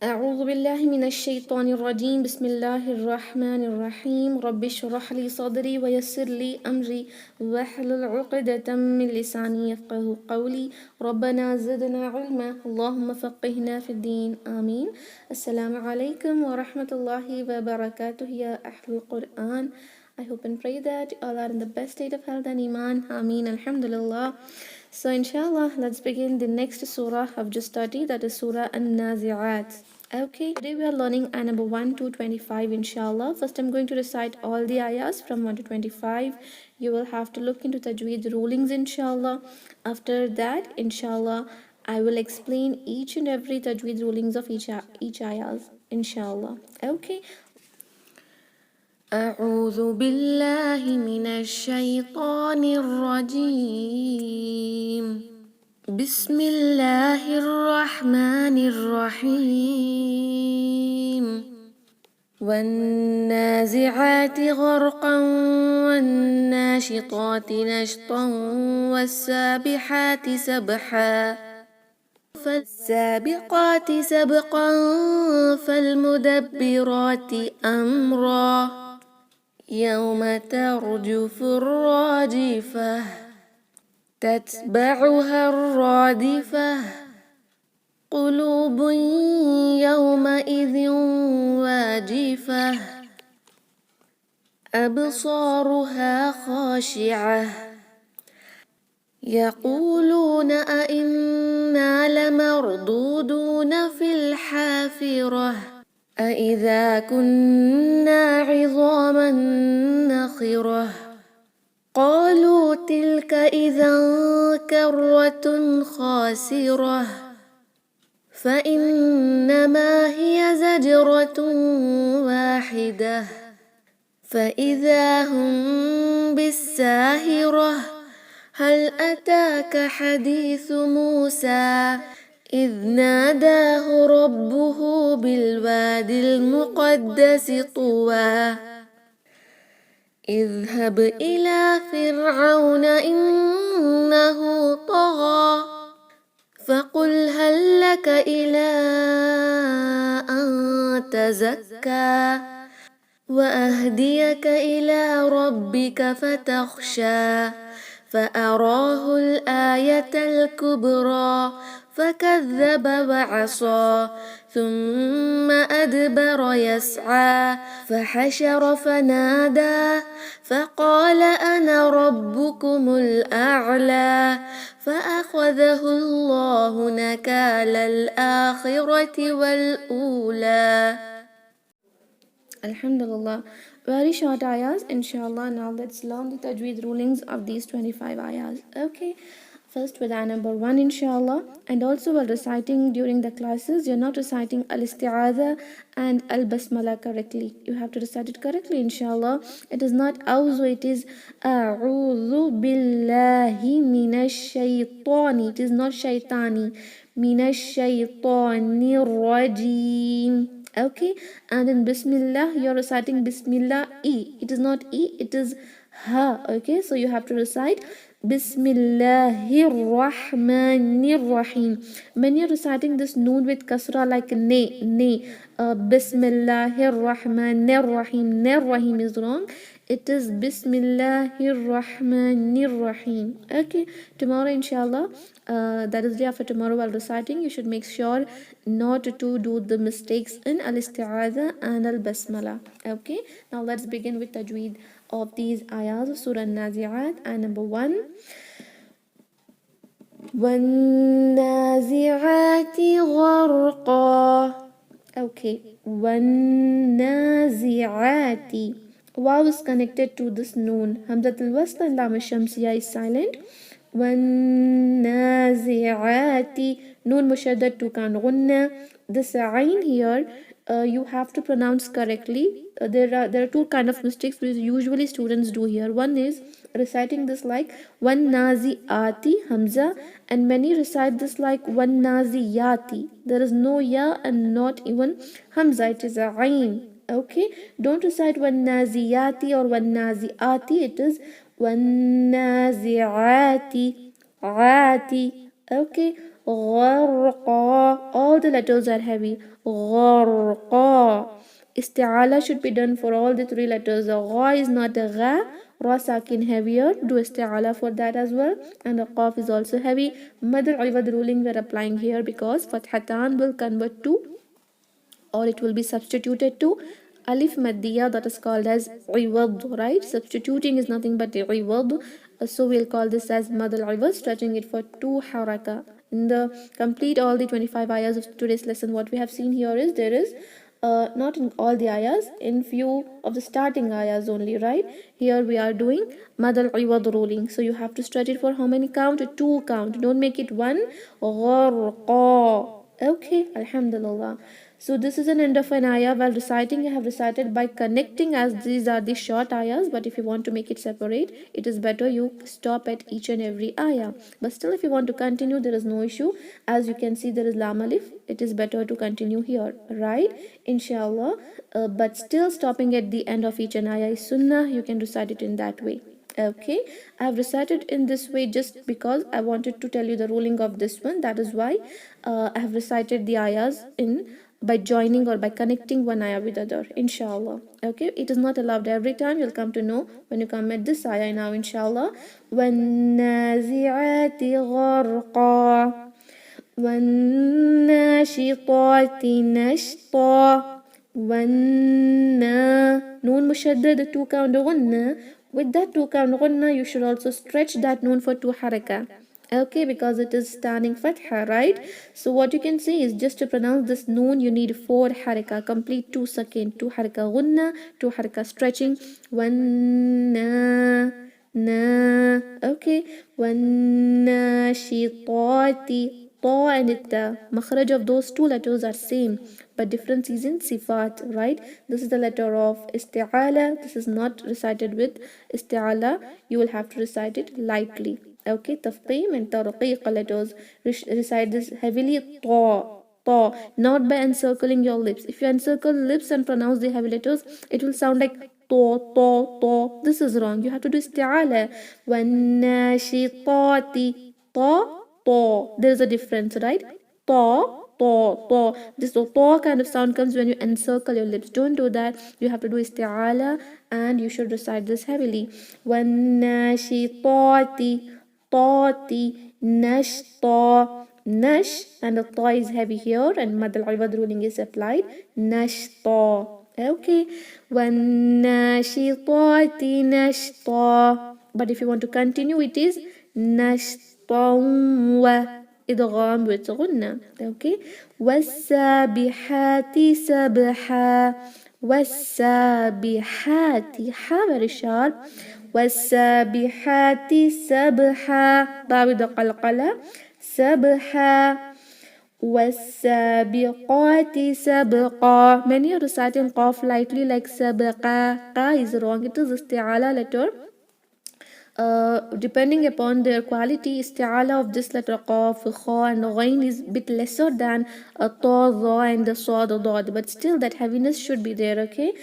أعوذ بالله من الشيطان الرجيم بسم الله الرحمن الرحيم رب اشرح لي صدري ويسر لي أمري واحلل عقدة من لساني يفقه قولي ربنا زدنا علما اللهم فقهنا في الدين آمين. السلام عليكم ورحمة الله وبركاته يا أهل القرآن. I hope and pray that all are in the best state of health and iman. Ameen. Alhamdulillah. So inshallah, let's begin the next surah I've just studied, that is Surah An-Nazi'at. Okay, today we are learning ayah number 1 to 25 inshallah. First I'm going to recite all the ayahs from 1 to 25. You will have to look into Tajweed rulings inshallah. After that, inshallah, I will explain each and every Tajweed rulings of each ayahs inshallah. Okay. أعوذ بالله من الشيطان الرجيم بسم الله الرحمن الرحيم والنازعات غرقا والناشطات نشطا والسابحات سبحا فالسابقات سبقا فالمدبرات أمرا يوم ترجف الراجفة تتبعها الرادفة قلوب يومئذ واجفة أبصارها خاشعة يقولون أئنا لمردودون في الحافرة أإذا كنا عظاما نخرة قالوا تلك إذا كرة خاسرة فإنما هي زجرة واحدة فإذا هم بالساهرة هل أتاك حديث موسى إذ ناداه ربه بالواد المقدس طوى اذهب إلى فرعون إنه طغى فقل هل لك إلى أن تزكى وأهديك إلى ربك فتخشى فأراه الآية الكبرى فكذب وعصى ثم أدبر يسعى فحشر فنادى فقال أنا ربكم الأعلى فأخذه الله نكال الآخرة والأولى. Alhamdulillah. Very short ayahs, inshallah. Now let's learn the tajweed rulings of these 25 ayahs. Okay. First with ayah number 1 inshallah, and also while reciting during the classes you're not reciting al-isti'adha and al-basmala correctly. You have to recite it correctly inshallah. It is not awzu, it is a'udhu billahi minash shaytani. It is not shaytani. Minash shaytani rajim. Okay, and in bismillah you're reciting bismillah e. It is not e, it is ha. Okay, so you have to recite Bismillahir Rahmanir Rahim. When you're reciting this noon with kasra like Bismillahir Rahmanir Rahim, Nir Rahim is wrong. It is Bismillahir Rahmanir Rahim. Okay, tomorrow inshallah, that is day after tomorrow, while reciting you should make sure not to do the mistakes in al-isti'adha and al-basmala. Okay, now let's begin with tajweed of these ayahs of Surah An-Nazi'at. Ayah number 1. وَالنَّازِعَاتِ غَرْقًا. Okay, وَالنَّازِعَاتِ. Waw is connected to this noon. Hamzatul wasl and lam shamsiya is silent. وَالنَّازِعَاتِ. Noon mushaddad to kan gunna. This ayn here you have to pronounce correctly. There are two kind of mistakes which usually students do here. One is reciting this like one nazi'ati hamza, and many recite this like one naziyati. There is no ya and not even hamza, it is a ayn. Okay, don't recite one naziyati or one nazi'ati, it is one nazi'ati ati. Okay, غرقا. All the letters are heavy. غرقا. Isti'ala should be done for all the three letters. The gha is not a gha. Ra sakin heavier. Do isti'ala for that as well. And the qaf is also heavy. Mad al-iwad ruling we are applying here because fathatan will convert to, or it will be substituted to, alif maddiya, that is called as iwad, right? Substituting is nothing but iwad. So we'll call this as mad al-iwad, stretching it for 2 haraka. In the complete all the 25 ayahs of today's lesson, what we have seen here is there is not in all the ayahs, in few of the starting ayahs only, right? Here we are doing mad al-iwad ruling. So you have to stretch it for how many count? 2 count. Don't make it 1. Gharqa. Okay, alhamdulillah. So this is an end of an ayah. While reciting, I have recited by connecting, as these are the short ayahs, but if you want to make it separate, it is better you stop at each and every ayah. But still, if you want to continue, there is no issue. As you can see, there is lam alif. It is better to continue here, right? Inshallah. But still, stopping at the end of each and ayah is sunnah. You can recite it in that way. Okay, I have recited in this way just because I wanted to tell you the ruling of this one. That is why I have recited the ayahs in by joining or by connecting one ayah with other, inshallah. Okay, it is not allowed every time. You'll come to know when you come at this ayah now, inshallah. وَالنَّازِعَاتِ غَرْقًا وَالنَّاشِطَاتِ نَشْطًا وَالنَّا. Noon mushaddad, the 2 count ghanna. With that 2 count ghanna, you should also stretch that noon for 2 haraka. Okay, because it is standing fatha, right? So what you can see is, just to pronounce this noon, you need 4 haraka, complete 2 second, 2 haraka gunna, 2 haraka stretching, 1 na na. Okay, 1 nashitati. Ta and ta, makhraj of those 2 letters are same, but difference is in sifat, right? This is the letter of isti'ala. This is not recited with isti'ala. You will have to recite it lightly. Okay, tafqim and tarqiq letters. Recite this heavily. Ta, not by encircling your lips. If you encircle lips and pronounce the heavy letters, it will sound like to. This is wrong. You have to do isti'ala. وَالنَّاشِطَاتِ ta. There is a difference, right? Ta. This ta kind of sound comes when you encircle your lips. Don't do that. You have to do isti'ala and you should recite this heavily. وَالنَّاشِطَاتِ tati nashta. Nash and the ta is heavy here, and mad al-iwad ruling is applied. Nashta. Okay. وَالنَّاشِطَاتِ نَشْطًا. But if you want to continue, it is نَشْطًا idgham with ghunna. Okay. وَالسَّابِحَاتِ سَبْحًا. وَالسَّابِحَاتِ, ha very sharp. وَالسَّابِحَاتِ سَبْحًا, ba with the qalqala. سَبْحًا. وَالسَّابِقَاتِ سَبْقًا. Many are reciting qaf lightly like sabaqa. Qa is wrong. It is isti'ala letter. Depending upon their quality, isti'ala of this letter qaf, kha and ghain is bit lesser than ta, dha and the sad, dad, but still that heaviness should be there. Okay.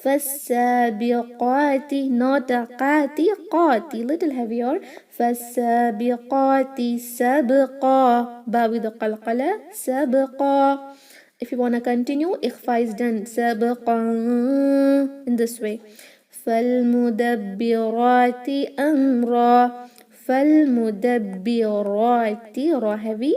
فَالسَّابِقَاتِ, not qati, qati, little heavier. فَالسَّابِقَاتِ سَبْقًا, ba with the qalqala. سَبْقًا. If you want to continue, ikhfa is done. سَبْقًا, in this way. فَالْمُدَبِّرَاتِ أَمْرًا. فَالْمُدَبِّرَاتِ, ra heavy.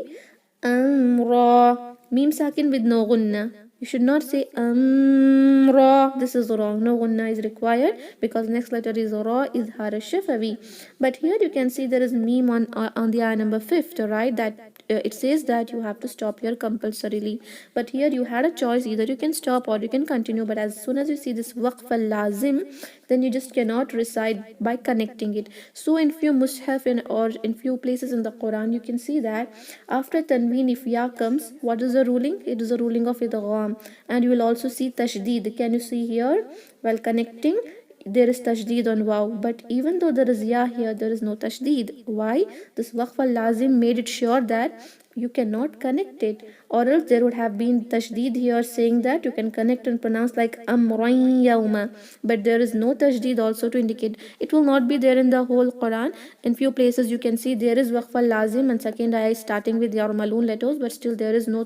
أَمْرًا, mim sakin with no gunna. You should not say ra. This is wrong. No gunna is required because next letter is ra, izhar shafawi. But here you can see there is meme on the ayah number 5, right? That it says that you have to stop here compulsorily. But here you had a choice, either you can stop or you can continue. But as soon as you see this waqf al-lazim, then you just cannot recite by connecting it. So in few mushaf or in few places in the Quran, you can see that after tanween, if ya comes, what is the ruling? It is a ruling of idgham. And you will also see tashdeed. Can you see here? While connecting, there is tashdeed on waw, but even though there is ya here, there is no tashdeed. Why? This waqf al-lazim made it sure that you cannot connect it. or else there would have been tashdid here saying that you can connect and pronounce like amran yawma, but there is no tashdid also to indicate. It will not be there in the whole Quran. In few places you can see there is waqf al-lazim and second ayah is starting with yarmalun letters, but still there is no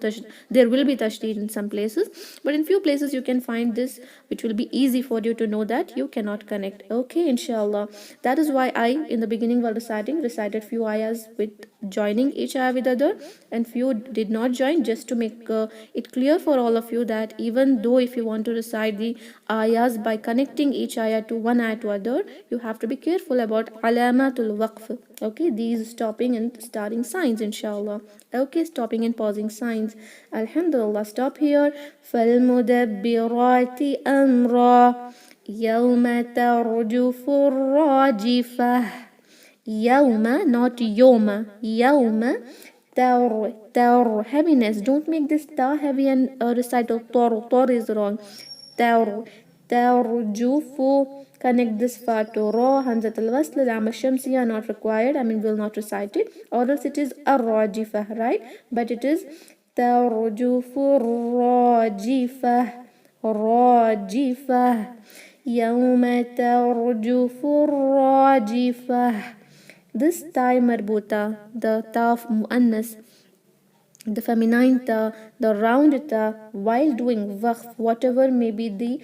there will be tashdid in some places, but in few places you can find this, which will be easy for you to know that you cannot connect. Okay, inshallah. That is why I in the beginning while recited few ayahs with joining each ayah with other, and few did not join, just to make it clear for all of you that even though if you want to recite the ayahs by connecting each ayah to one ayah to other, you have to be careful about alamatul waqf. Okay, these stopping and starting signs, inshallah. Okay, stopping and pausing signs. Alhamdulillah, stop here. فالمدبرات أمرا يوم ترجف الراجفة. Yawma, not yoma. Yawma. Tar. Heaviness. Don't make this ta heavy and recite tor. Tor is wrong. Tar. Tarjufu. Connect this fa to ra. Hamzat al-wasl. Lam al-shamsiya not required. I mean, will not recite it. Or else it is ar-rajifah, right? But it is tarjufu rajifah. Rajifah. يوم ترجف الراجفة. This ta marbuta, the ta of muannas, the feminine ta, the round ta, while doing waqf, whatever may be the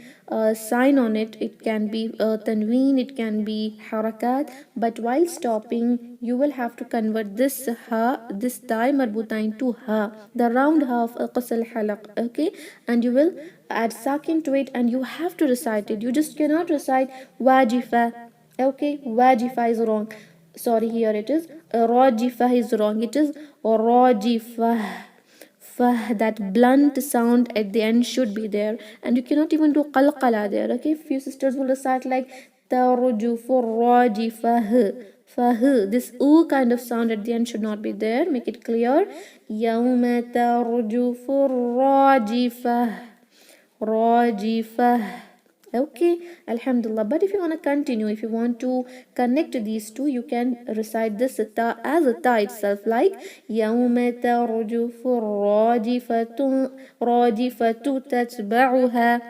sign on it, it can be tanween, it can be harakat, but while stopping you will have to convert this ha, this ta marbuta into ha, the round ha of qasal halaq. Okay, and you will add sakin to it and you have to recite it. You just cannot recite wajifa. Okay, wajifa is wrong. Sorry, here it is rajifah is wrong. It is rajifah. Fah, that blunt sound at the end should be there, and you cannot even do qalqala there. Okay, few sisters will recite like tarjufu rajifah. Fah, this oo kind of sound at the end should not be there. Make it clear. Yawma tarjufu rajifah. Rajifah. Okay, alhamdulillah. But if you want to continue, if you want to connect these two, you can recite this ta as a ta itself, like يوم ترجف الراجفة راجفة تتبعها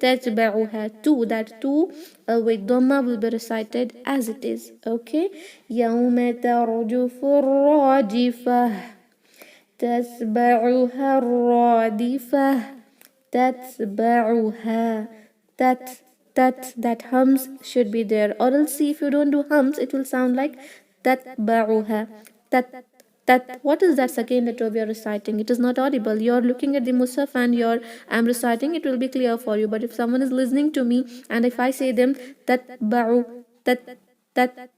تتبعها. That two with dhamma will be recited as it is. Okay, يوم ترجف الراجفة تتبعها الرادفة. تتبعها. That hums should be there, or else see if you don't do hums it will sound like tatba'uha. What is that second letter we are reciting? It is not audible. You're looking at the musaf and I'm reciting, it will be clear for you, but if someone is listening to me and if I say them tatba'u, that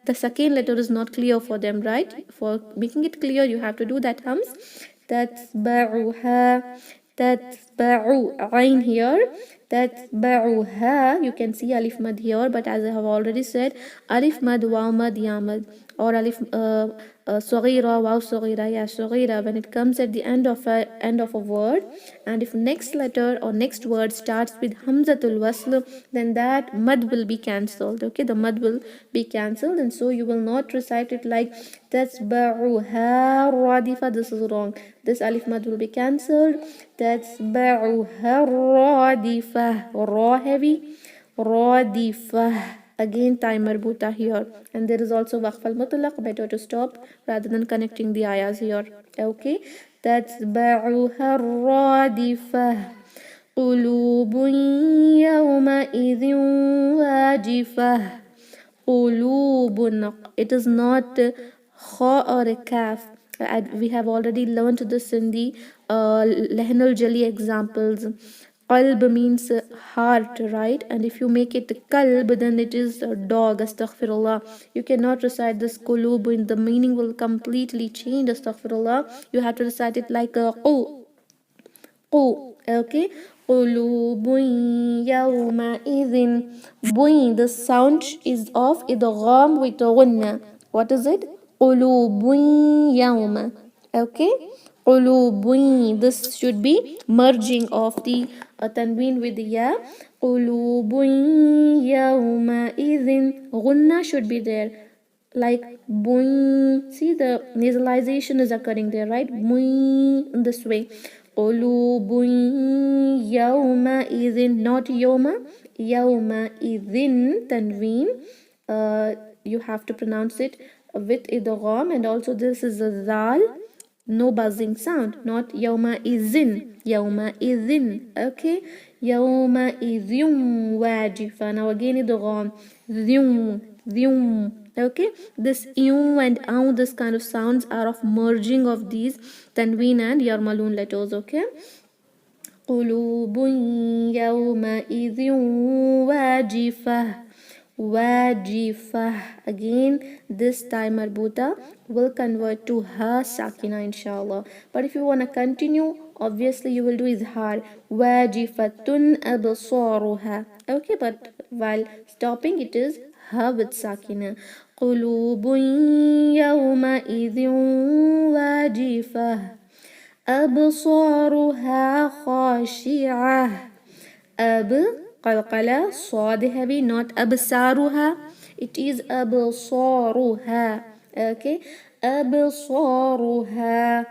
the second letter is not clear for them, right? For making it clear you have to do that hums. Tatba'uha. Tatba'u. Ain here. Tatba'uha. You can see alif mad here, but as I have already said, alif mad, waw mad, ya mad, or alif saghira, waw saghira, ya saghira, when it comes at the end of a word, and if next letter or next word starts with hamzatul wasl, then that mad will be cancelled. Okay, the mad will be cancelled, and so you will not recite it like tatba'uha radifa. This is wrong. This alif mad will be cancelled. Tatba'uha radifa. Ra heavy. Radifa. Again ta marbuta here, and there is also waqf al mutlaq. Better to stop rather than connecting the ayahs here. Okay, tatba'uha radifa. Qulubun yawma idhin wajifah. Qulubun. It is not kha or a kaf. We have already learned this in the Lehn al-Jali examples. Qalb means heart, right? And if you make it kalb, then it is a dog. Astaghfirullah. You cannot recite this qulub, and the meaning will completely change. Astaghfirullah. You have to recite it like a qu. Okay. Qulubun yawma idhin. Buin. The sound is of idgham with gunna. What is it? Qulubun yawma. Okay. Qulubun. This should be merging of the tanween with the ya. Qulubun yawma idhin. Gunna should be there. like boing. See, the nasalization is occurring there, right? Boing, in this way. قلوب يومئذ, not يوم, يومئذ tanween. You have to pronounce it with idgham, and also this is a zal, no buzzing sound, not يومئذ, يومئذ. Okay, يومئذ واجفة. Now again idgham, ذيم, ذيم. Okay, this yu and au, this kind of sounds are of merging of these tanween and yarmalun letters. Okay, قلوب يومئذ واجفة, واجفة. Again, this time marbuta will convert to ha sakina, inshallah. But if you want to continue, obviously you will do izhar, wajifatun absaruha. Okay, but while stopping it is ha with sakina. قلوب يومئذ واجفة أبصارها خاشعة. قلقلة, صاد heavy, not أبصارها, it is أبصارها. Okay, أبصارها,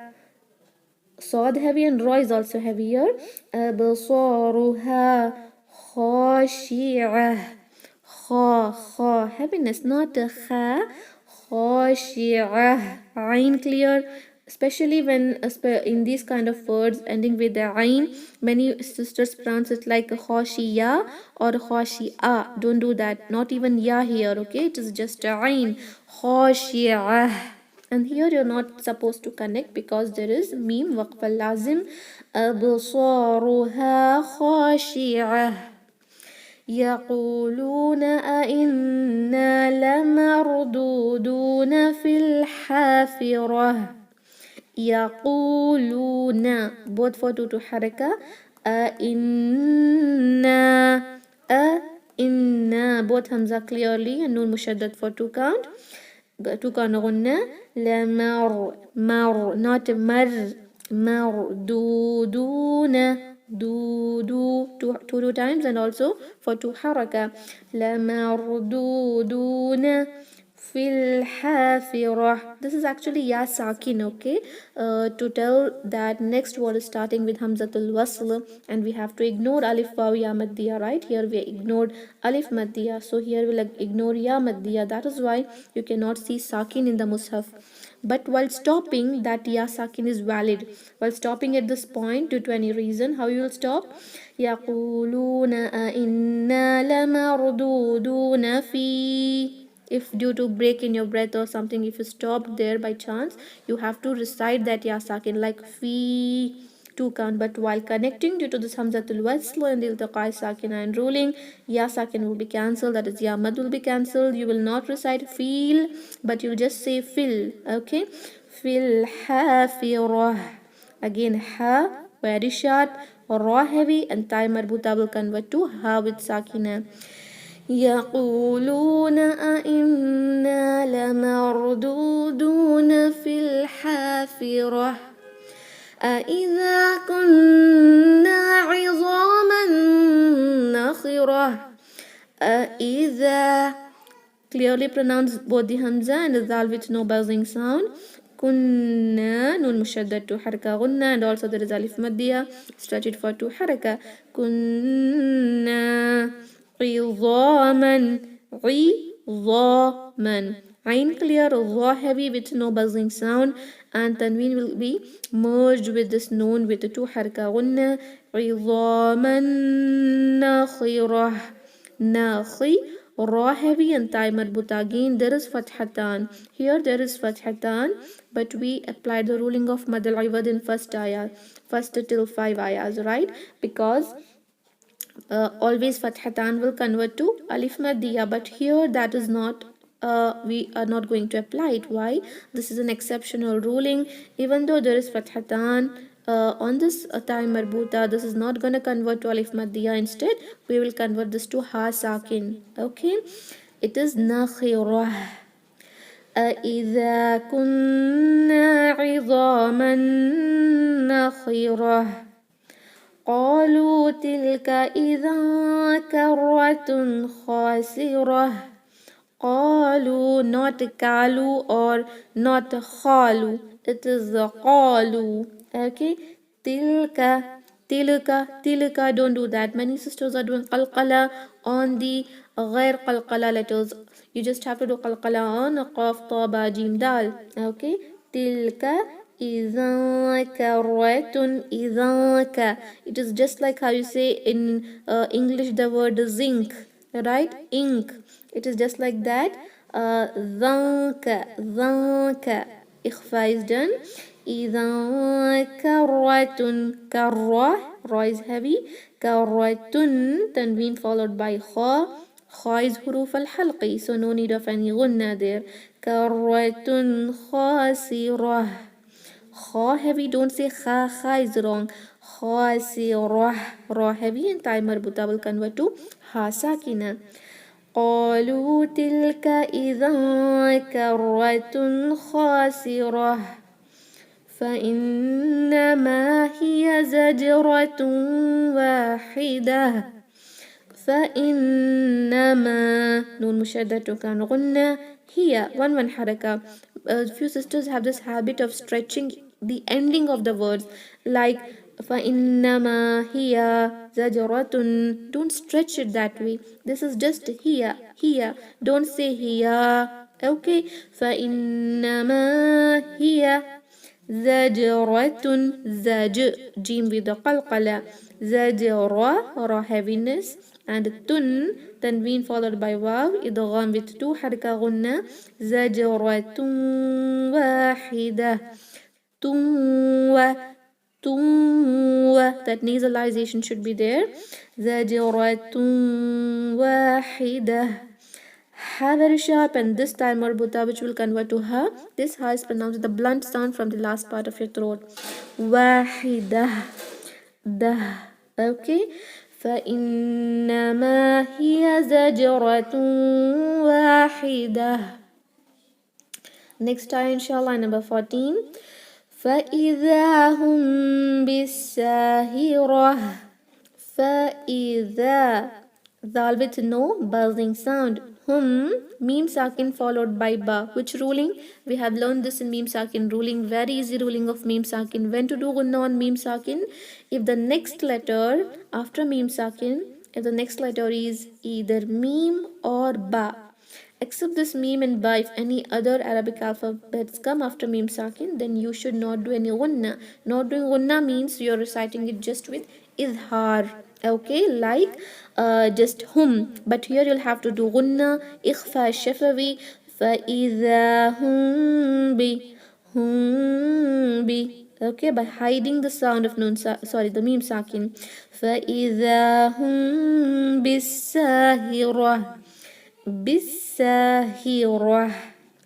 صاد heavy and ra is also heavier. أبصارها خاشعة, خا heaviness, not خا, خاشعة. عين clear, especially when in these kind of words ending with the ain, many sisters pronounce it like khashiya or khashia. Don't do that, not even ya here. Okay, it is just a ain, khashia. And here you're not supposed to connect because there is meme waqf al-lazim. أبصارها خاشعة يقولون أئنا لمردودون في الحافرة. يقولون, both for two to haraka. أئنا, أئنا, both hamza clearly and nun mushaddad for two count. Two count غنة. لمر, مر, not مر, مردودون, do two times, and also for two haraka. لمردودون في الحافرة. This is actually ya sakin. Okay, to tell that next word is starting with hamzatul wasl, and we have to ignore alif waw ya maddiya. Right here we ignored alif maddiya, so here we'll ignore ya maddiya. That is why you cannot see sakin in the mushaf. But while stopping, that ya sakin is valid. While stopping at this point due to any reason, how you will stop? يقولون أئنا لمردودون في. If due to break in your breath or something, if you stopped there by chance, you have to recite that ya sakin like fi, two count. But while connecting, due to this hamzatul wasl and iltiqai sakina and ruling, ya sakin will be cancelled, that is ya mad will be cancelled. You will not recite feel, but you'll just say fil. Okay, fil hafirah. Again ha very short, ra heavy, and ta marbuta will convert to ha with sakina. يقولون أئنا لمردودون في الحافرة أئذا كنا عظاما نخرة. أئذا, clearly pronounce both the hamza and the zal with no buzzing sound. كنا, nun mushaddad to haraka gunna, and also there is alif maddiya, stretch it for two haraka. كنا عظاما, عظاما. Ain clear, ra heavy with no buzzing sound, and tanween will be merged with this noon with the two haraka gunna. عظاما نخرة, nakhi, ra heavy and ta marbuta. Again there is fathatan. Here there is fathatan, but we applied the ruling of mad al-iwad in first ayah, first till 5 ayahs, right? Because always fathatan will convert to alif maddiya, but here that is not, we are not going to apply it. Why? This is an exceptional ruling. Even though there is fathatan on this time marbuta, this is not going to convert to alif maddiya. Instead we will convert this to ha sakin. Okay, it is nakhirah. أإذا كنا عظاما نخرة قالوا تلك إذا كرة خاسرة. qalu, not kalu or not khalu. It is qalu. Okay. Tilka, tilka. Don't do that. Many sisters are doing qalqala on the ghair qalqala letters. You just have to do qalqala on qaf, ta, ba, jim, dal. Okay. Tilka إذا كرة إذا. It is just like how you say in English the word zinc, right? Ink. It is just like that. ذاك ذاك. إخفاء is done. إذا كرة كرة. Ra is heavy. كرة tanween followed by خا. خا is حروف الحلق, so no need of any غنة there. كرة خاسرة. Kha heavy, don't say kha. Kha is wrong. Khasirah. Ra heavy and ta marbuta will convert to ha sakina. قالوا تلك إذا كرة خاسرة فإنما هي زجرة واحدة. فإنما نون مشددة كان غنة. Here one حركة. A few sisters have this habit of stretching the ending of the words, like فإنما هي زجرة. Don't stretch it that way. This is just here. Don't say here. Okay. فإنما هي زجرة. زج جيم with the قلقلة. زجرة ra heaviness and tun tanween followed by waw idgham with two haraka gunna. زجرة واحدة. that nasalization should be there. زجرة واحدة. Ha very sharp, and this time marbuta which will convert to ha. This ha is pronounced with the blunt sound from the last part of your throat. واحدة. Okay. فإنما هي زجرة واحدة. Next time inshallah number 14. فإذا هم بالساهرة. فإذا. Zal with no buzzing sound. Meme sakin followed by ba. Which ruling? We have learned this in meme sakin ruling. Very easy ruling of meme sakin. When to do gunna on meme sakin? If the next letter after meme sakin, if the next letter is either meme or ba. Except this meme and ba, if any other Arabic alphabets come after meme sakin, then you should not do any gunna. Not doing gunna means you're reciting it just with izhar. Okay, like just hum, but here you'll have to do gunna, ikhfa shafawi, فإذا هم bi. Okay, by hiding the sound of nun, the meme sakin. فإذا هم بالساهرة. بالساهرة.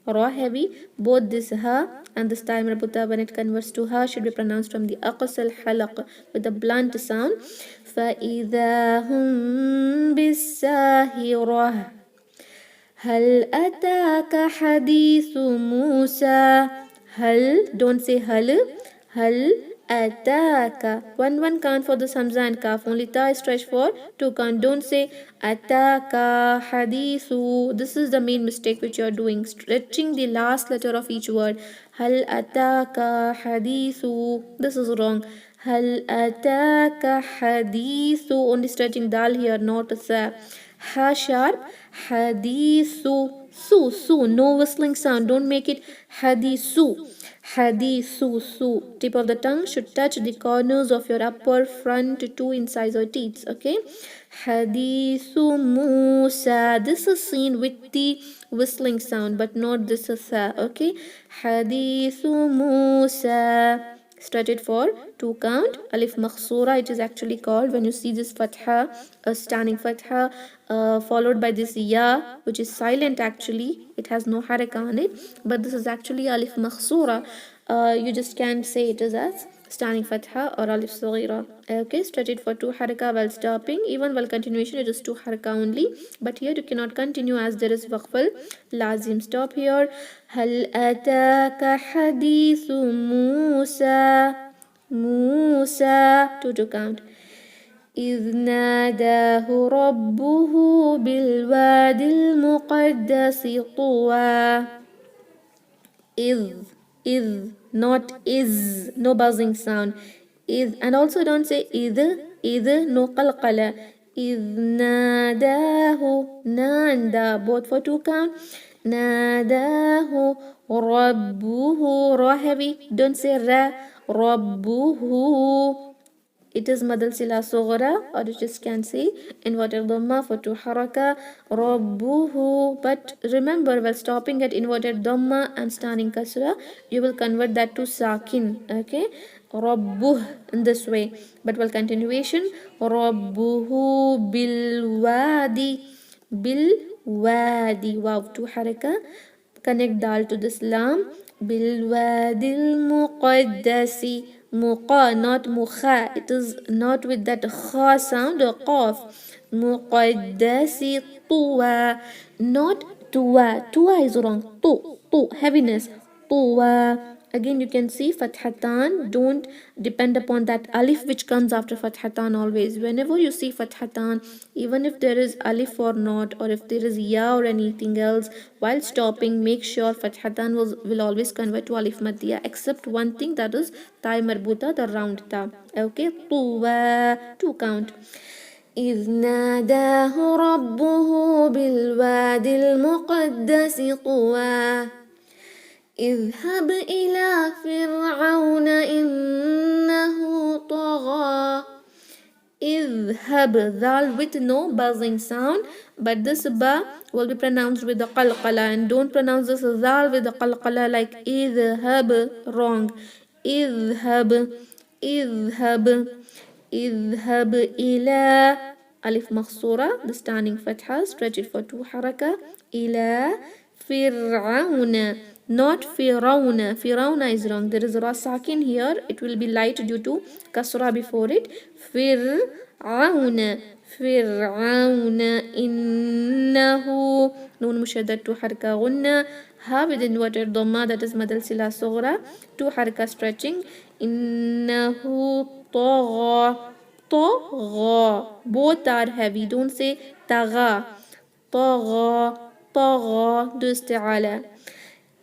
Ra heavy, both this ha and this time marbuta when it converts to ha should be pronounced from the aqs al halaq with the blunt sound. فإذا هم بالساهرة. هل أتاك حديث موسى. هل, don't say hal. هل أتاك. One count for the hamza and kaf. Only ta is stretched for 2 count. Don't say أتاك حديث. This is the main mistake which you are doing. Stretching the last letter of each word. هل أتاك حديث. This is wrong. هل أتاك حديث. Only stretching dal here, not sa. Ha sharp. Hadithu. Su. No whistling sound. Don't make it hadithu. Hadithu. Tip of the tongue should touch the corners of your upper front 2 incisor teeth. Okay. Hadithu Musa. This is seen with the whistling sound, but not this is sa. Okay. Hadithu Musa. Stretch it for 2 count. Alif makhsura, it is actually called when you see this fatha, a standing fatha, followed by this ya, which is silent actually. It has no haraka on it, but this is actually alif makhsura. You just can't say it as standing fatha or alif saghira. Okay, stretch it for 2 haraka while stopping. Even while continuation, it is 2 haraka only. But here you cannot continue as there is waqfal lazim. Stop here. هل أتاك حديث موسى. 2 to count. إذ ناداه ربه بالواد المقدس طوى. إذ, not is, no buzzing sound. إذ, and also don't say إذ, no قلقلة. إذ ناداه, nanda, both for 2 count. ناداه ربه, ra heavy, don't say ra, ربه. It is madal sila sughra, or you just can say inverted dhamma for 2 haraka, rabbuhu. But remember, while stopping at inverted dhamma and starting kasra, you will convert that to sakin. Okay, rabbuh in this way. But while continuation, rabbuhu bil wadi. Wow, 2 haraka. Connect dal to this lam. Bilwadil muqaddasi. Muqa, not mukha. It is not with that kha sound or qaf. Muqaddasi tuwa. Not tuwa. Tuwa is wrong. Tu. Heaviness. Tuwa. Again, you can see fathatan. Don't depend upon that alif which comes after fathatan always. Whenever you see fathatan, even if there is alif or not, or if there is ya or anything else, while stopping, make sure fathatan will always convert to alif maddiya, except one thing, that is ta marbuta, the round ta. Okay, tuwa, 2 count. إذ ناداه ربه بالوادي المقدس طوى. اذهب إلى فرعون إنه طغى. اذهب, dhal with no buzzing sound, but this ba will be pronounced with the qalqala, and don't pronounce this dhal with the qalqala like idhab, wrong. Idhab, idhab ila, alif makhsura, the standing fatha, stretch it for 2 haraka, ila fir'auna, not Firawna. Firawna is wrong. There is ra sakin here. It will be light due to kasra before it. Fir'auna. Innahu. Noon mushaddat 2 harka gunna. Ha with inverted dhamma, that is madal sila sughra. 2 harka stretching. Innahu tagha. Tagha. Both are heavy. Don't say tagha. Tagha. Do isti'ala.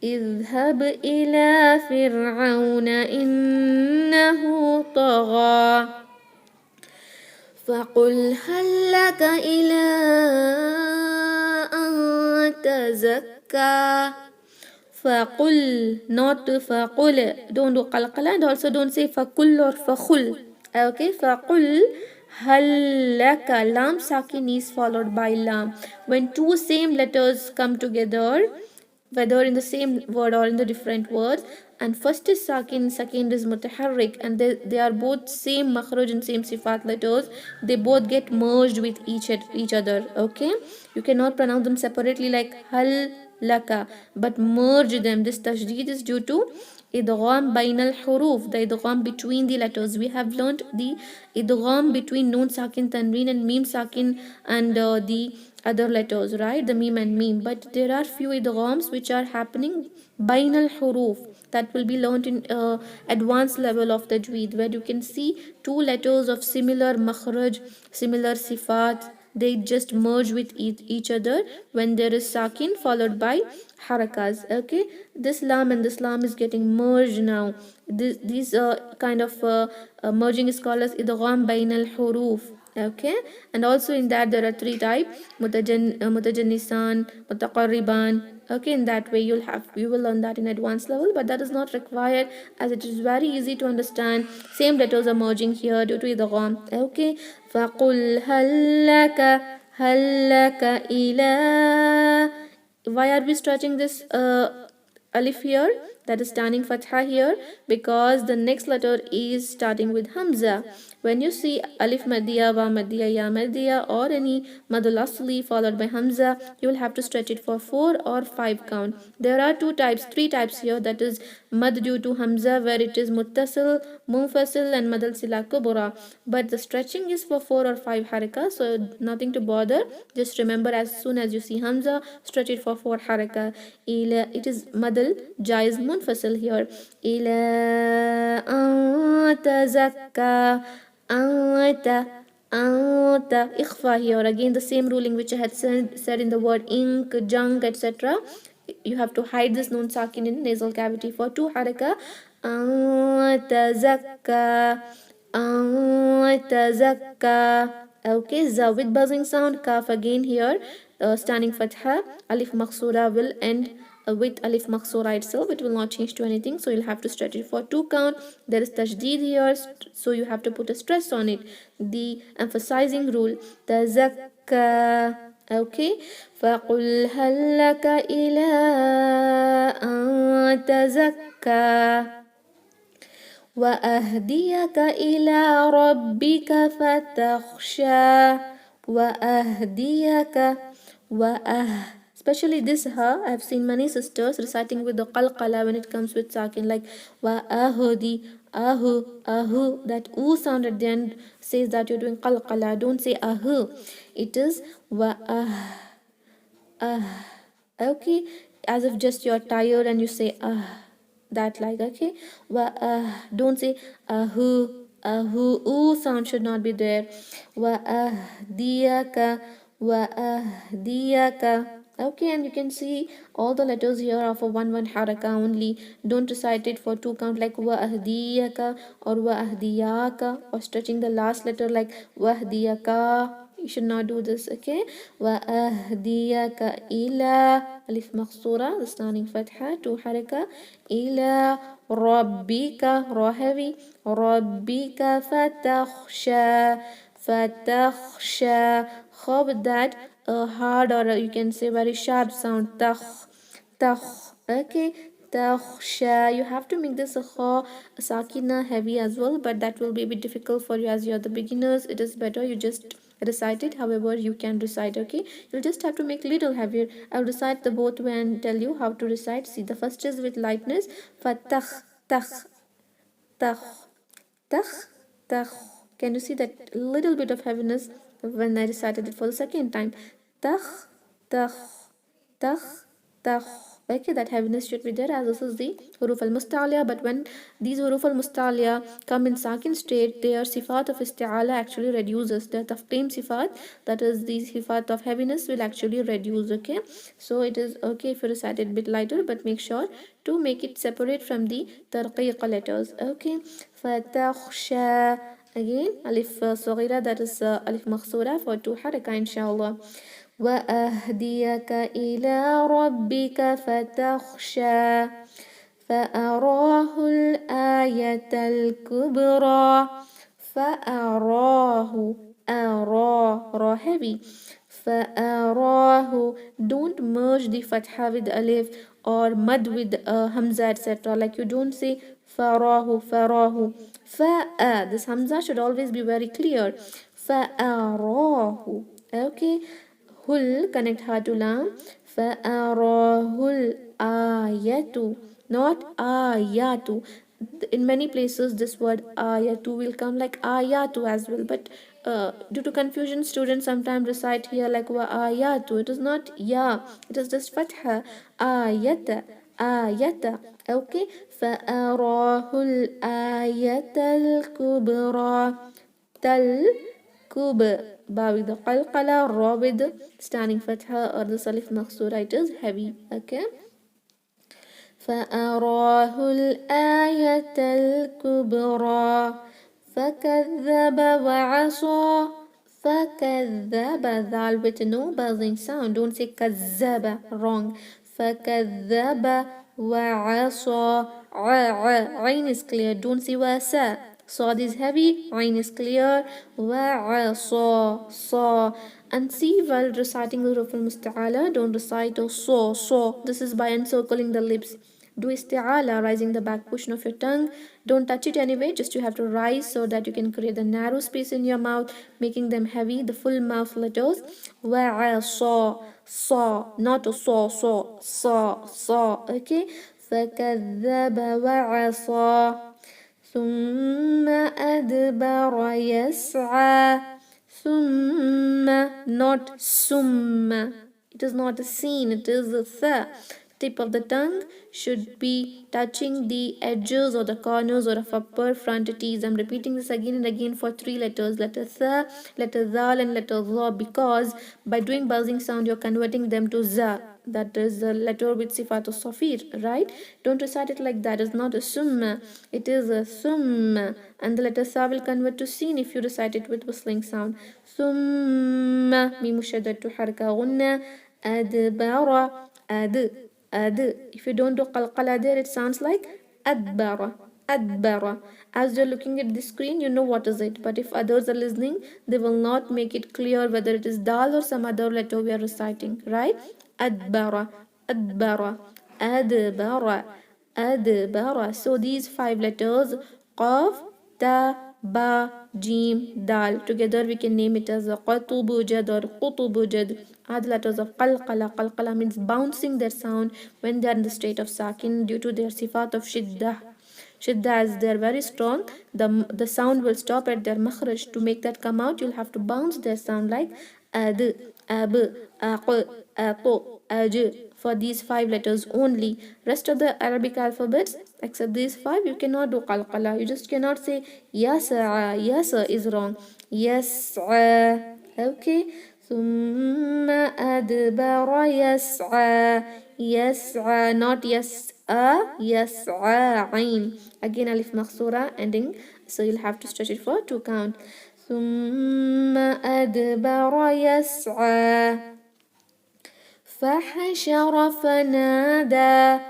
اذهب إلى فرعون إنه طغى. فقل هل لك إلى أن تزكى. فقل, not فقل. Don't do qalqala, and also don't say فقل or فخل. Okay, فقل هل لك, lam sakin is followed by lam. When 2 same letters come together, whether in the same word or in the different words, and first is sakin, second is mutaharrik, and they are both same makhraj and same sifat letters, they both get merged with each other. Okay, you cannot pronounce them separately like hal laka, but merge them. This tajdeed is due to idgham bain al huruf, the idgham between the letters. We have learnt the idgham between noon sakin tanween and mim sakin and the other letters, right, the meme and meme. But there are few idghams which are happening bain al huruf, that will be learned in advanced level of tajweed, where you can see 2 letters of similar makhraj, similar sifat, they just merge with each other when there is sakin followed by harakas. Okay, this lam and this lam is getting merged now. These kind of merging is called as idgham bain al huruf. Okay, and also in that there are 3 types: mutajannisan, mutaqarriban. Okay, in that way you will learn that in advanced level, but that is not required, as it is very easy to understand. Same letters are merging here due to idgham. Okay, faqul hallaka ila. Why are we stretching this alif here, that is standing fatha here? Because the next letter is starting with hamza. When you see alif maddiya, wa maddiya, ya maddiya, or any madul asli followed by hamza, you will have to stretch it for 4 or 5 count. There are 3 types here, that is mad due to hamza, where it is muttasil, munfasil, and madal sila kubra. But the stretching is for 4 or 5 haraka, so nothing to bother. Just remember, as soon as you see hamza, stretch it for 4 haraka. Ila, it is madal jaiz munfasil here. Ila anta zakka. Anta, anta. Ikhfa here. Again, the same ruling which I had said in the word ink, junk, etc. You have to hide this nun sakin in nasal cavity for 2 haraka. Tazakka. Tazakka. Okay, za with buzzing sound. Kaf again here. Standing fatha. Alif maksura will end with alif maksura itself. It will not change to anything, so you'll have to stretch it for 2 count. There is tajdeed here, so you have to put a stress on it. The emphasizing rule. Tazakka. Okay, فَقُلْ هَلْ لَكَ إِلَىٰ أَن تَزَكَّىٰ وَأَهْدِيَكَ إِلَىٰ رَبِّكَ فَتَخْشَىٰ وَأَهْدِيَكَ Especially this ha, I have seen many sisters reciting with the qalqala when it comes with sakin, like wa'ahudi, ahu. That oo sound at the end says that you're doing qalqala. Don't say ahu. It is okay, as if just you're tired and you say that, like, okay. Don't say ahu. Ooh sound should not be there. Wa'ahdiyaka. Okay, and you can see all the letters here are for one haraka only. Don't recite it for 2 count like wa'ahdiyaka or wa'ahdiyaka, or stretching the last letter like wa'ahdiyaka. You should not do this, okay? وَأَهْدِيَكَ إِلَى ألف مقصورة, the standing fatha, 2 haraka. إِلَى رَبِّكَ, ra heavy. رَبِّكَ فَتَخْشَى. Kha with that hard, or you can say very sharp sound. Takh. Okay. Takhsha. You have to make this a kha sakina heavy as well, but that will be a bit difficult for you as you're the beginners. It is better you just recite it however you can recite. Okay, you'll just have to make little heavier. I'll recite the both way and tell you how to recite. See, the first is with lightness. Fatakh, takh, takh, takh, takh. Can you see that little bit of heaviness when I recited it for the second time? Takh, takh, takh, takh. Okay, that heaviness should be there, as this is the huruf al-musta'aliya. But when these huruf al-musta'aliya come in sakin state, their sifat of isti'ala actually reduces. The tafqim sifat, that is the sifat of heaviness, will actually reduce. Okay, so it is okay if you recite it a bit lighter, but make sure to make it separate from the tarqiq letters. Okay, fatakhsha. Again, alif saghira, that is alif makhsura for 2 haraka, inshallah. وأهديك إلى ربك فتخشى فأراه الآية الكبرى فأراه ra heavy. فأراه. Don't merge the fatha with alif or mad with hamza, etc. Like you don't say farahu. This hamza should always be very clear. فأراه. Okay. Hul, connect ha to lam. Fa'arahul ayatu, not ayatu. In many places this word ayatu will come like ayatu as well, but due to confusion, students sometimes recite here like wa ayatu. It is not ya, it is just fatha. Ayata. Okay. Fa'arahul ayatal kubra. Kub, ba with the qalqala, ra with standing fatha or the salif maksura, it is heavy. Okay. فأراه الآية الكبرى فكذب وعصى. فكذب, ذال with no buzzing sound. Don't say كذب, wrong. فكذب وعصى. Ain is clear. Don't say wasa. Sad is heavy, ain is clear. Sa. And see, while reciting the huruf al-musta'ala, don't recite so. This is by encircling the lips. Do isti'ala, rising the back portion of your tongue. Don't touch it anyway, just you have to rise so that you can create the narrow space in your mouth, making them heavy, the full mouth letters. Sa, not a sa. Okay. فَكَذَّبَ وَعَصَى ثُمَّ أَدْبَرَ يَسْعَى. Thumma, not summa. It is not a sin, it is a tha. tip of the tongue should be touching the edges or the corners or of upper front teeth. I'm repeating this again and again for 3 letters, letter tha, letter dhal and letter dha, because by doing buzzing sound you're converting them to za. That is the letter with sifat safir, right? Don't recite it like that. It's not a summa, it is a summa. And the letter sa will convert to sin if you recite it with whistling sound. Summa, mim shaddatu harka gunna, adbara, ad. If you don't do qalqala there, it sounds like adbara, adbara. As you're looking at the screen, you know what is it. But if others are listening, they will not make it clear whether it is dal or some other letter we are reciting, right? Adbara, adbara, adbara, adbara. So these 5 letters, qaf, ta, ba, jim, dal. Together we can name it as qatubujad or qutubujad. Are the letters of qalqala. Qalqala means bouncing their sound when they are in the state of sakin due to their sifat of shiddah. Shidda, as they are very strong, the sound will stop at their makhraj. To make that come out, you'll have to bounce their sound like ad, ab, aq, aqo, aj. For these 5 letters only. Rest of the Arabic alphabets, except these 5, you cannot do qalqala. You just cannot say yasa. Yasa is wrong. Yas'a. Okay. ثم أدبر يسعى. يسعى, not يسعى. يسعى, عين. Again alif مقصورة ending, so you'll have to stretch it for 2 count. ثم أدبر يسعى. فحشر فنادى.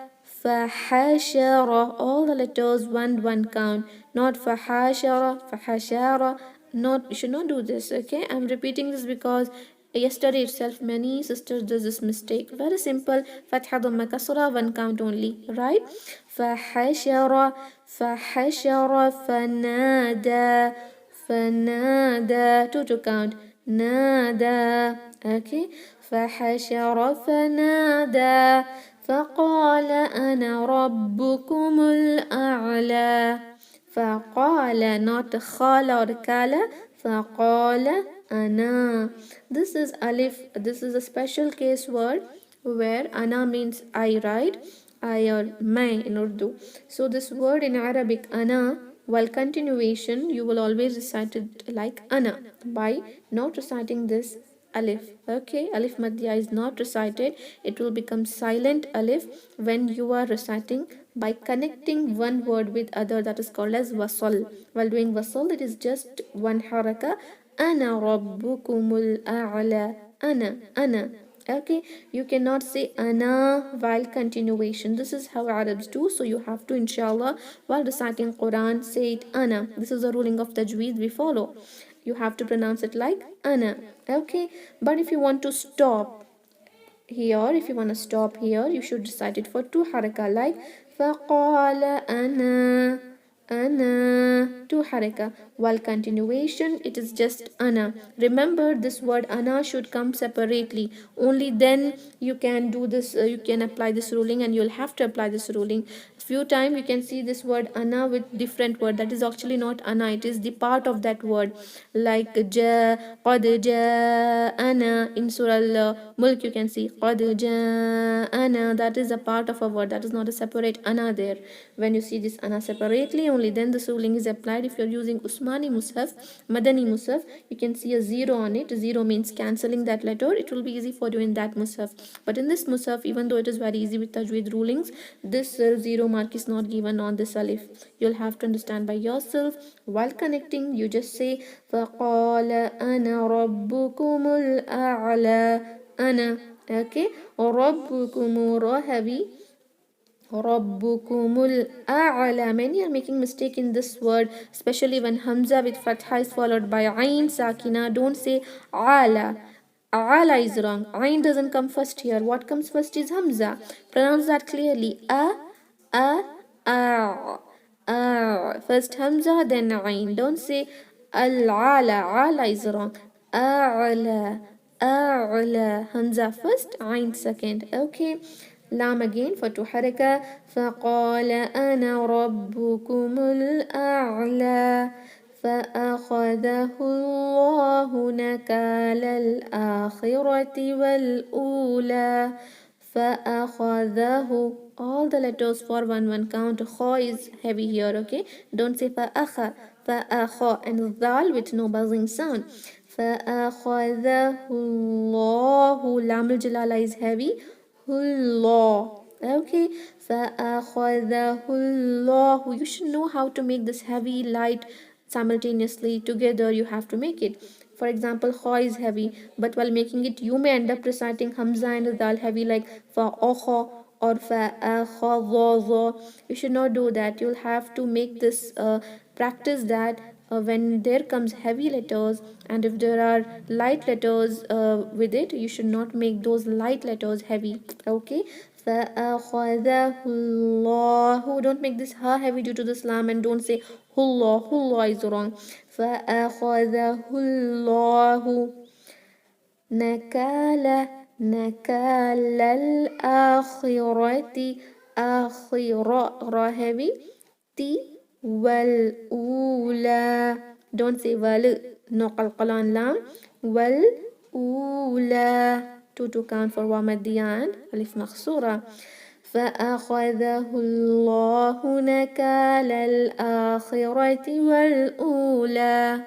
فحشر, all the letters 1 count, not فحشر, فحشر. Not, you should not do this. Okay, I'm repeating this because yesterday itself many sisters does this mistake. Very simple. Fatha dhamma kasra, 1 count only, right? فحشر فحشر فنادى. فنادى, 2 count. نادى. Okay, فحشر فنادى. فقال أنا ربكم الأعلى. فقال, not khala or kala. فقال أنا. This is alif. This is a special case word where ana means I, right? I or मैं in Urdu. So this word in Arabic, ana, while continuation, you will always recite it like ana by not reciting this alif. Okay, alif madhya is not recited. It will become silent alif when you are reciting by connecting one word with other, that is called as wasal. While doing wasal, it is just 1 haraka. Ana rabbukumul a'la. Ana. Okay, you cannot say ana while continuation. This is how Arabs do. So you have to, inshallah, while reciting Quran, say it ana. This is a ruling of tajweed we follow. You have to pronounce it like ana. Okay, but if you want to stop here, you should recite it for 2 haraka, like فقال أنا. Ana, 2 haraka. While continuation, it is just ana. Remember, this word ana should come separately. Only then you can do this, you can apply this ruling, and you'll have to apply this ruling. Few times you can see this word ana with different word. That is actually not ana, it is the part of that word. Like ja, qad ja ana. In Surah Al-Mulk you can see qad ja ana. That is a part of a word. That is not a separate ana there. When you see this ana separately, only then this ruling is applied. If you're using Usmani Musaf, Madani Musaf, you can see a 0 on it. 0 means cancelling that letter. It will be easy for you in that Musaf. But in this Musaf, even though it is very easy with Tajweed rulings, this 0 mark is not given on this alif. You'll have to understand by yourself. While connecting, you just say فَقَالَ أَنَا رَبُّكُمُ الْأَعْلَى. Ana. Okay, رَبُّكُمُ ra heavy. Rabbukumul a'la. Many are making mistake in this word, especially when Hamza with Fatha is followed by Ain Sakina. Don't say Ala. Ala is wrong. Ain doesn't come first here. What comes first is Hamza. Pronounce that clearly. A, First Hamza, then Ain. Don't say Al-Ala. Ala is wrong. A'la. A'la. Hamza first, Ain second. Okay. لام again for 2 حركة. فقال أنا ربكم الأعلى. فأخذه الله نكال الآخرة والأولى. فأخذه. All the letters for one count. Kha is heavy here, okay? Don't say فأخ. فأخ and dal with no buzzing sound. فأخذه الله. Lam al-Jalala is heavy. Allah. Okay. فأخذه الله. You should know how to make this heavy, light simultaneously together. You have to make it. For example, kha is heavy, but while making it, you may end up reciting hamza and dal heavy like fa or fa. You should not do that. You'll have to make this practice that when there comes heavy letters and if there are light letters with it, you should not make those light letters heavy. Okay. فأخذه الله. Don't make this ha heavy due to the slam, and don't say hullah. Hullah is wrong. فأخذه الله نكال. نكال الآخرة. آخرة را heavy. تي والأولى. Don't say wal. No qalqalan lam. والأولى. To count for wa maddiya and alif makhsura. فأخذه الله نكال الآخرة والأولى.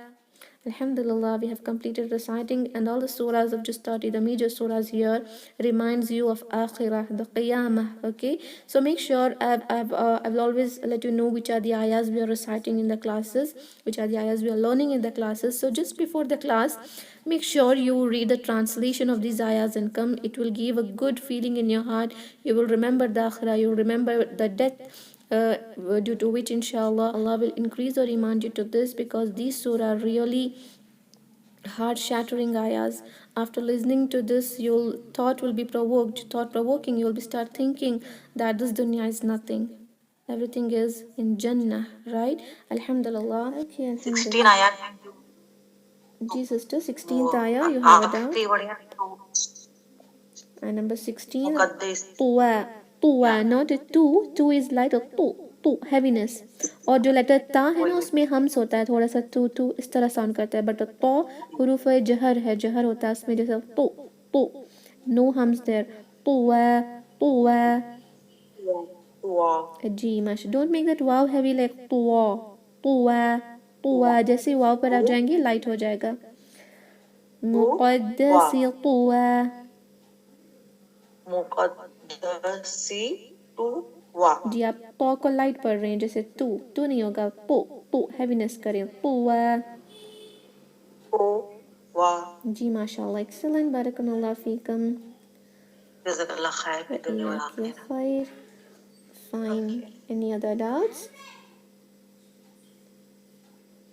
Alhamdulillah, we have completed reciting, and all the surahs I've just taught you, the major surahs here, reminds you of Akhirah, the Qiyamah. Okay, so make sure I will always let you know which are the ayahs we are reciting in the classes, which are the ayahs we are learning in the classes. So just before the class, make sure you read the translation of these ayahs and come. It will give a good feeling in your heart. You will remember the Akhirah, you will remember the death. Due to which inshallah Allah will increase or remind you to this, because these surah are really heart-shattering ayahs. After listening to this, your thought will be thought-provoking. You will be start thinking that this dunya is nothing. Everything is in Jannah, right? Alhamdulillah. Okay, Alhamdulillah. 16 ayah. Ji sister, 16th ayah, you have it down. And number 16, Tuwa. Tuwa, not a two. Two is like a tu. Tu, heaviness. और जो letter ता है ना, उसमें hums होता है थोड़ा सा, तू तू इस तरह साउंड करता है. बट तो हुरूफ जहर है, जहर होता है उसमें, जैसे तो तो नो हम्स देयर. तुवा तुवा. जी माशा. Don't make that wow heavy like तुवा तुवा तुवा. जैसे वाव पर आ जाएंगे लाइट हो जाएगा. मुक़द्दसी तुवा. मुक़द्दसी तुवा. जी आप तो को लाइट पढ़ रहे हैं, जैसे तू तू नहीं होगा. तो तो हैवीनेस करें. तुवा तुवा. जी माशाल्लाह. एक्सीलेंट. बारकल्लाहु फीकम. जज़ाकल्लाह खैर. Fine. Any other doubts?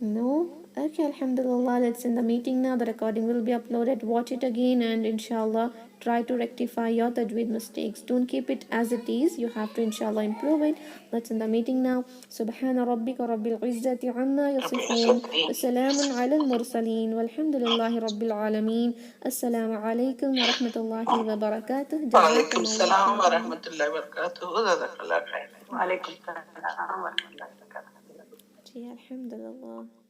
No? Okay, alhamdulillah. Let's end the meeting now. The recording will be uploaded. Watch it again and inshallah try to rectify your tajweed mistakes. Don't keep it as it is. You have to inshallah improve it. Let's end the meeting now. Subhana rabbika rabbil izzati amma yasifun. Wassalamun ala al-mursaleen. Walhamdulillahi rabbil alameen. Assalamu alaikum wa rahmatullahi wa barakatuh. Wa alaikum salam wa rahmatullahi wa barakatuh. Jazakallah khair. Wa alaikum salam wa rahmatullahi wa barakatuh. Alhamdulillah.